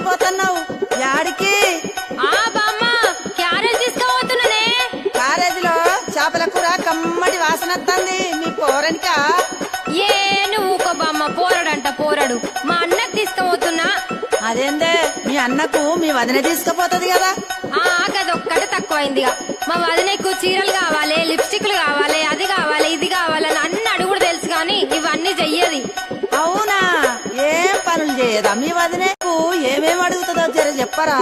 పోతున్నావు? యాడికి? ఆ బామ్మ క్యారేజ్ తీసుకుపోతున్నానే. కాలేజీలో చేపల కూర కమ్మటి వాసన వస్తుంది. మీ పోరనికా? ఏ నువ్వు ఊకో బామ్మ, పోరడంట పోరడు. మా అన్నకు తీసుకుపోతున్నా. అదేందే మీ అన్నకు మీ వదిన తీసుకుపోతుంది కదా? గదొక్కటి తక్కువైందిగా. మా వదినకు చీరలు కావాలి, లిప్స్టిక్లు కావాలి, అది కావాలి, ఇది కావాలని అన్ని అడుగుడు తెలుసు గాని ఇవన్నీ చెయ్యది. అవునా? ఏం పనులు చేయదా మీ వదినకు? ఏమేం అడుగుతుందో జర చెప్పరా?